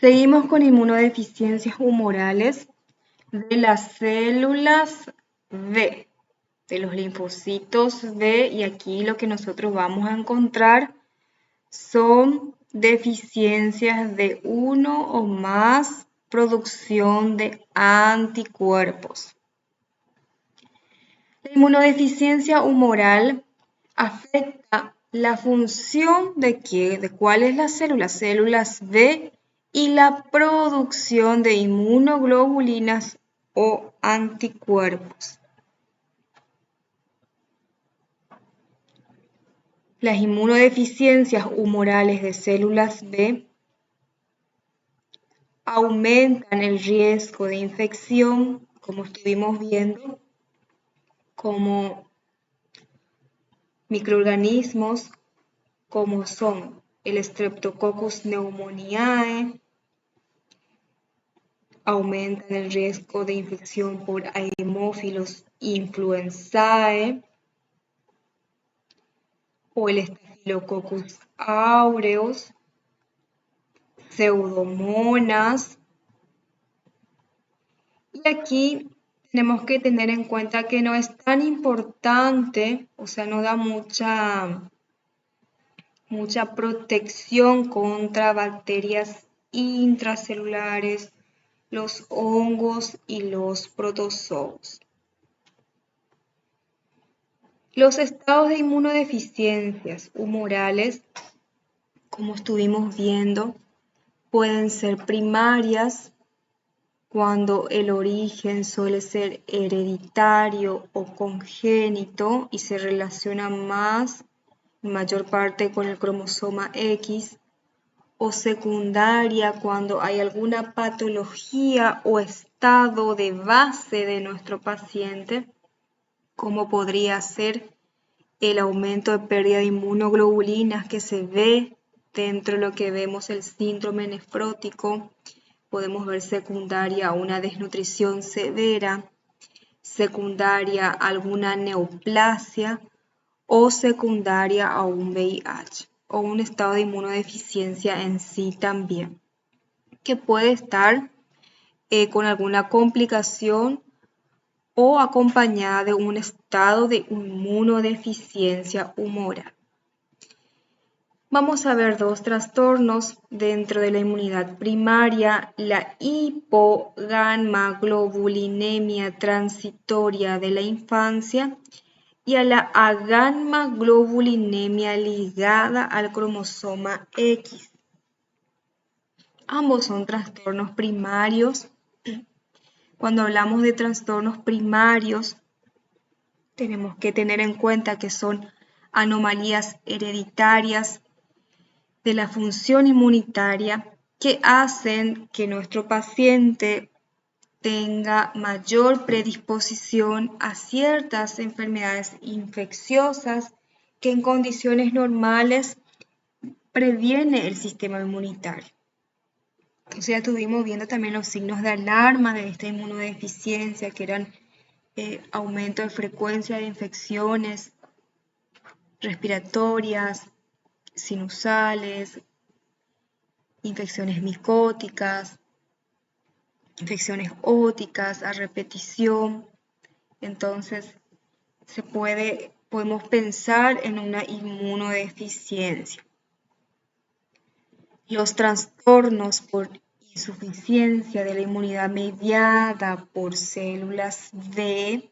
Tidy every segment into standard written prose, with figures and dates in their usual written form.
Seguimos con inmunodeficiencias humorales de las células B, de los linfocitos B, y aquí lo que nosotros vamos a encontrar son deficiencias de uno o más producción de anticuerpos. La inmunodeficiencia humoral afecta la función de cuáles las células B, y la producción de inmunoglobulinas o anticuerpos. Las inmunodeficiencias humorales de células B aumentan el riesgo de infección, como estuvimos viendo, como microorganismos como son el Streptococcus pneumoniae, aumentan el riesgo de infección por Haemophilus influenzae o el Staphylococcus aureus, Pseudomonas. Y aquí tenemos que tener en cuenta que no es tan importante, o sea, no da mucha protección contra bacterias intracelulares, los hongos y los protozoos. Los estados de inmunodeficiencias humorales, como estuvimos viendo, pueden ser primarias, cuando el origen suele ser hereditario o congénito y se relaciona más, en mayor parte, con el cromosoma X, o secundaria cuando hay alguna patología o estado de base de nuestro paciente, como podría ser el aumento de pérdida de inmunoglobulinas que se ve dentro de lo que vemos el síndrome nefrótico. Podemos ver secundaria a una desnutrición severa, secundaria a alguna neoplasia o secundaria a un VIH o un estado de inmunodeficiencia en sí también, que puede estar con alguna complicación o acompañada de un estado de inmunodeficiencia humoral. Vamos a ver dos trastornos dentro de la inmunidad primaria: la hipogammaglobulinemia transitoria de la infancia y a la agammaglobulinemia ligada al cromosoma X. Ambos son trastornos primarios. Cuando hablamos de trastornos primarios, tenemos que tener en cuenta que son anomalías hereditarias de la función inmunitaria que hacen que nuestro paciente tenga mayor predisposición a ciertas enfermedades infecciosas que en condiciones normales previene el sistema inmunitario. Entonces ya estuvimos viendo también los signos de alarma de esta inmunodeficiencia, que eran aumento de frecuencia de infecciones respiratorias, sinusales, infecciones micóticas, infecciones óticas a repetición. Entonces podemos pensar en una inmunodeficiencia. Los trastornos por insuficiencia de la inmunidad mediada por células B,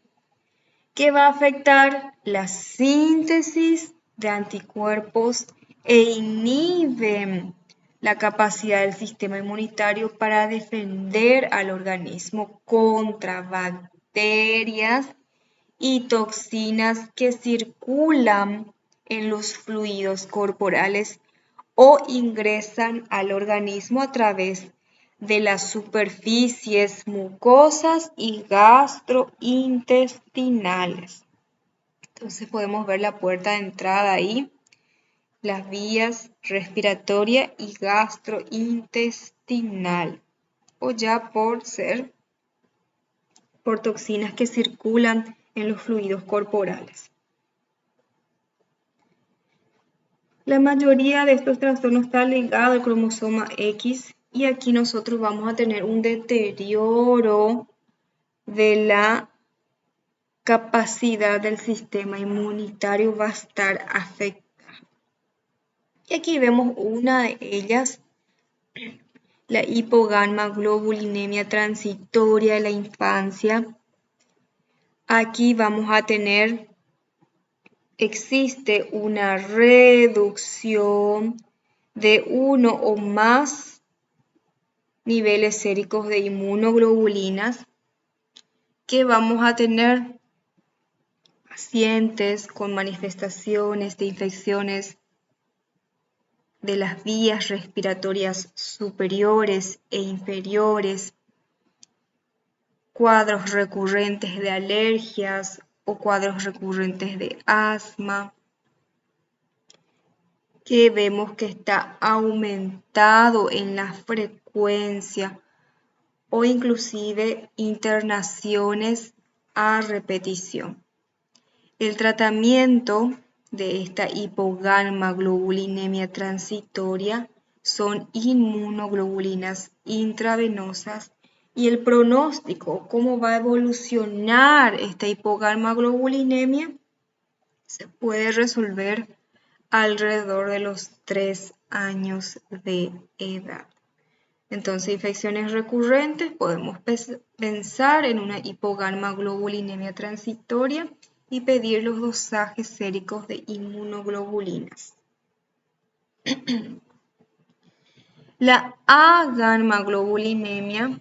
que va a afectar la síntesis de anticuerpos e inhiben la capacidad del sistema inmunitario para defender al organismo contra bacterias y toxinas que circulan en los fluidos corporales o ingresan al organismo a través de las superficies mucosas y gastrointestinales. Entonces podemos ver la puerta de entrada ahí, las vías respiratoria y gastrointestinal, o ya por toxinas que circulan en los fluidos corporales. La mayoría de estos trastornos está ligado al cromosoma X Y aquí nosotros vamos a tener un deterioro de la capacidad del sistema inmunitario, va a estar afectada. Y aquí vemos una de ellas, la hipogamma-globulinemia transitoria de la infancia. Aquí vamos a tener, existe una reducción de uno o más niveles séricos de inmunoglobulinas, que vamos a tener pacientes con manifestaciones de infecciones de las vías respiratorias superiores e inferiores, cuadros recurrentes de alergias o cuadros recurrentes de asma, que vemos que está aumentado en la frecuencia o inclusive internaciones a repetición. El tratamiento de esta hipogamma-globulinemia transitoria son inmunoglobulinas intravenosas, y el pronóstico, cómo va a evolucionar esta hipogamma-globulinemia, se puede resolver alrededor de los 3 años de edad. Entonces, infecciones recurrentes, podemos pensar en una hipogamma-globulinemia transitoria y pedir los dosajes séricos de inmunoglobulinas. La A-gamma-globulinemia,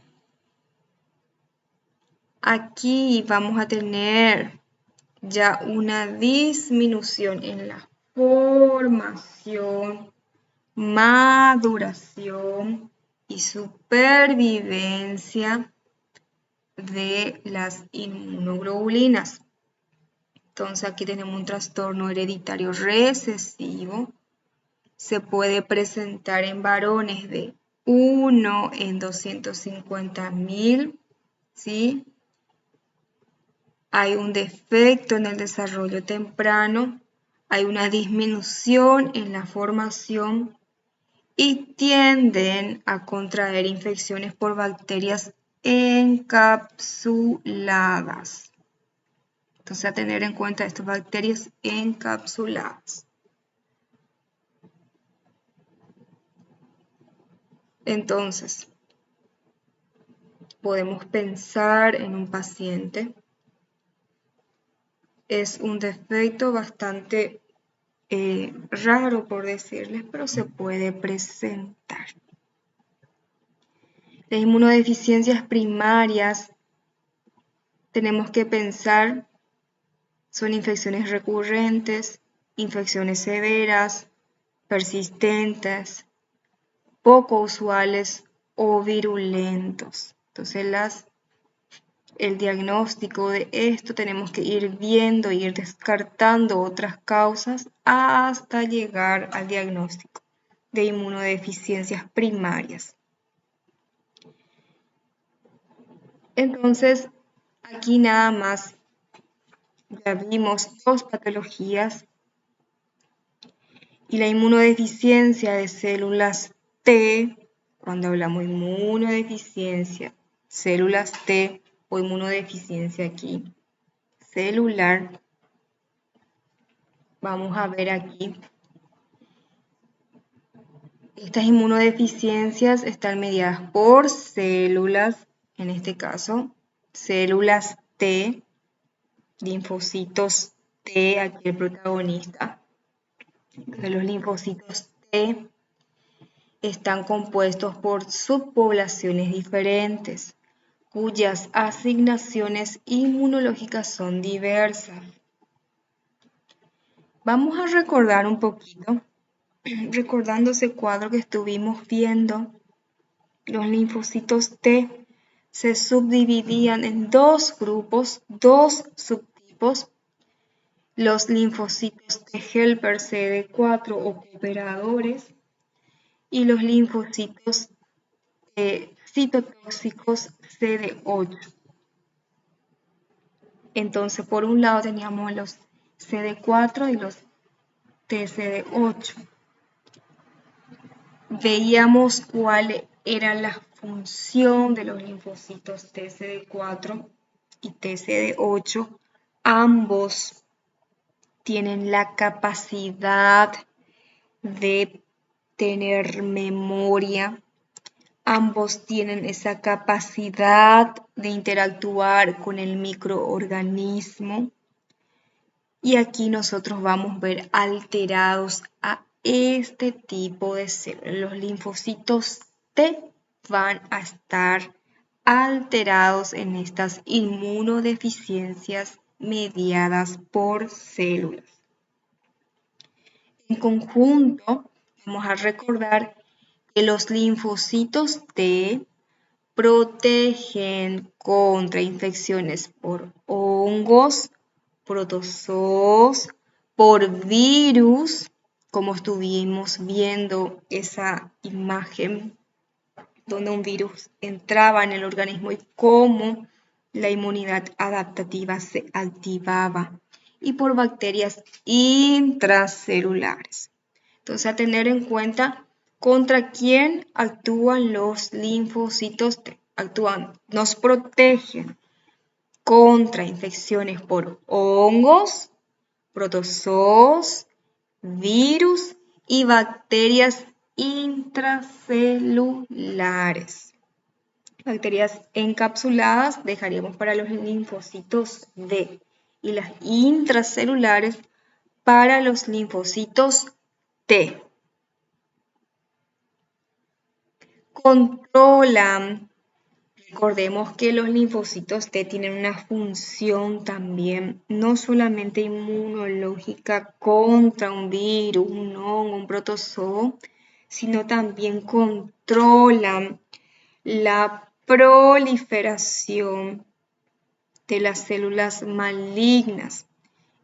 aquí vamos a tener ya una disminución en la formación, maduración y supervivencia de las inmunoglobulinas. Entonces aquí tenemos un trastorno hereditario recesivo. Se puede presentar en varones de 1 en 250.000, ¿sí? Hay un defecto en el desarrollo temprano, hay una disminución en la formación y tienden a contraer infecciones por bacterias encapsuladas. Entonces, a tener en cuenta estas bacterias encapsuladas. Entonces, podemos pensar en un paciente. Es un defecto bastante raro, por decirles, pero se puede presentar. Las inmunodeficiencias primarias, tenemos que pensar, son infecciones recurrentes, infecciones severas, persistentes, poco usuales o virulentos. Entonces, el diagnóstico de esto tenemos que ir viendo, ir descartando otras causas hasta llegar al diagnóstico de inmunodeficiencias primarias. Entonces, aquí nada más ya vimos 2 patologías, y la inmunodeficiencia de células T, cuando hablamos de inmunodeficiencia, células T o inmunodeficiencia aquí, celular, vamos a ver aquí, estas inmunodeficiencias están mediadas por células, en este caso, células T, linfocitos T, aquí el protagonista. De los linfocitos T están compuestos por subpoblaciones diferentes, cuyas asignaciones inmunológicas son diversas. Vamos a recordar un poquito, recordando ese cuadro que estuvimos viendo. Los linfocitos T se subdividían en 2 grupos, 2 subtipos. Los linfocitos T helper CD4 o cooperadores, y los linfocitos citotóxicos CD8. Entonces, por un lado teníamos los CD4 y los TCD8. Veíamos era la función de los linfocitos TCD4 y TCD8. Ambos tienen la capacidad de tener memoria. Ambos tienen esa capacidad de interactuar con el microorganismo. Y aquí nosotros vamos a ver alterados a este tipo de células. Los linfocitos T van a estar alterados en estas inmunodeficiencias mediadas por células. En conjunto, vamos a recordar que los linfocitos T protegen contra infecciones por hongos, protozoos, por virus, como estuvimos viendo esa imagen donde un virus entraba en el organismo y cómo la inmunidad adaptativa se activaba, y por bacterias intracelulares. Entonces, a tener en cuenta contra quién actúan los linfocitos T. Nos protegen contra infecciones por hongos, protozoos, virus y bacterias intracelulares. Bacterias encapsuladas dejaríamos para los linfocitos D y las intracelulares para los linfocitos T. Controlan. Recordemos que los linfocitos T tienen una función también, no solamente inmunológica contra un virus, un hongo, un protozoo, sino también controlan la proliferación de las células malignas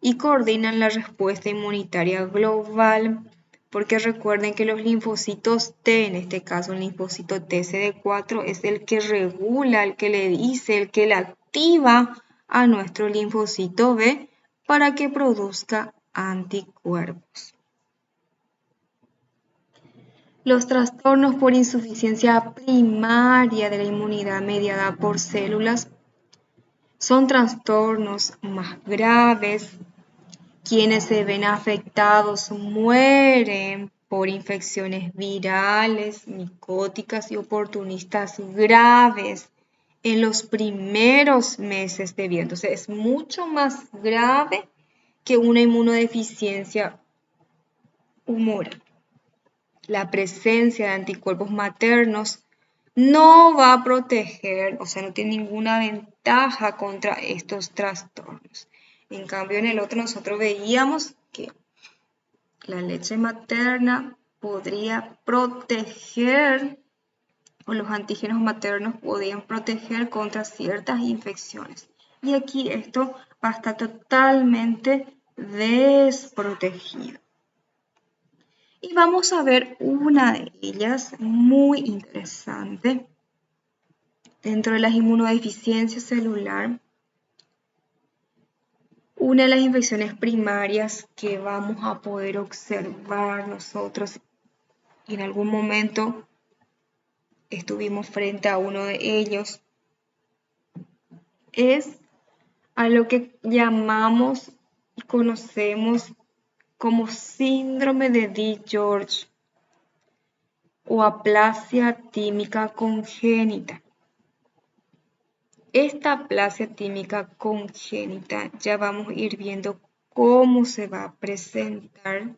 y coordinan la respuesta inmunitaria global, porque recuerden que los linfocitos T, en este caso el linfocito TCD4, es el que regula, el que le dice, el que le activa a nuestro linfocito B para que produzca anticuerpos. Los trastornos por insuficiencia primaria de la inmunidad mediada por células son trastornos más graves. Quienes se ven afectados mueren por infecciones virales, micóticas y oportunistas graves en los primeros meses de vida. Entonces, es mucho más grave que una inmunodeficiencia humoral. La presencia de anticuerpos maternos no va a proteger, o sea, no tiene ninguna ventaja contra estos trastornos. En cambio, en el otro nosotros veíamos que la leche materna podría proteger, o los antígenos maternos podían proteger contra ciertas infecciones. Y aquí esto va a estar totalmente desprotegido. Y vamos a ver una de ellas muy interesante dentro de las inmunodeficiencias celular. Una de las infecciones primarias que vamos a poder observar nosotros, y en algún momento estuvimos frente a uno de ellos, es a lo que llamamos y conocemos como síndrome de DiGeorge o aplasia tímica congénita. Esta aplasia tímica congénita ya vamos a ir viendo cómo se va a presentar.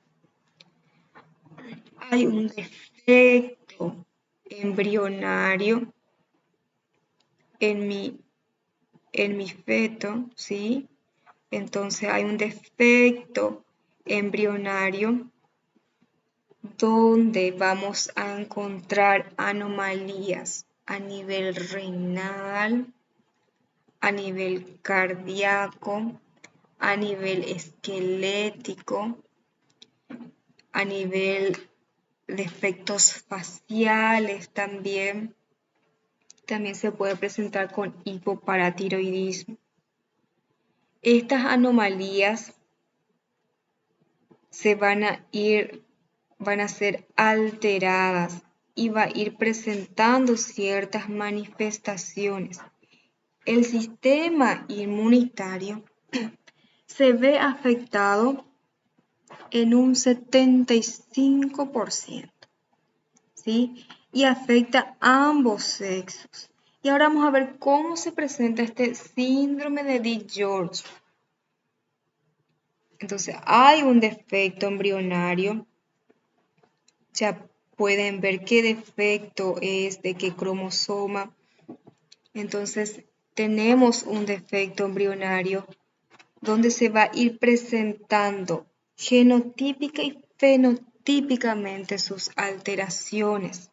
Hay un defecto embrionario en mi feto, ¿sí? Entonces hay un defecto embrionario donde vamos a encontrar anomalías a nivel renal, a nivel cardíaco, a nivel esquelético, a nivel de efectos faciales también. También se puede presentar con hipoparatiroidismo. Estas anomalías van a ser alteradas y va a ir presentando ciertas manifestaciones. El sistema inmunitario se ve afectado en un 75%, ¿sí? Y afecta a ambos sexos. Y ahora vamos a ver cómo se presenta este síndrome de Dick-George. Entonces, hay un defecto embrionario. Ya pueden ver qué defecto es, de qué cromosoma. Entonces, tenemos un defecto embrionario donde se va a ir presentando genotípica y fenotípicamente sus alteraciones.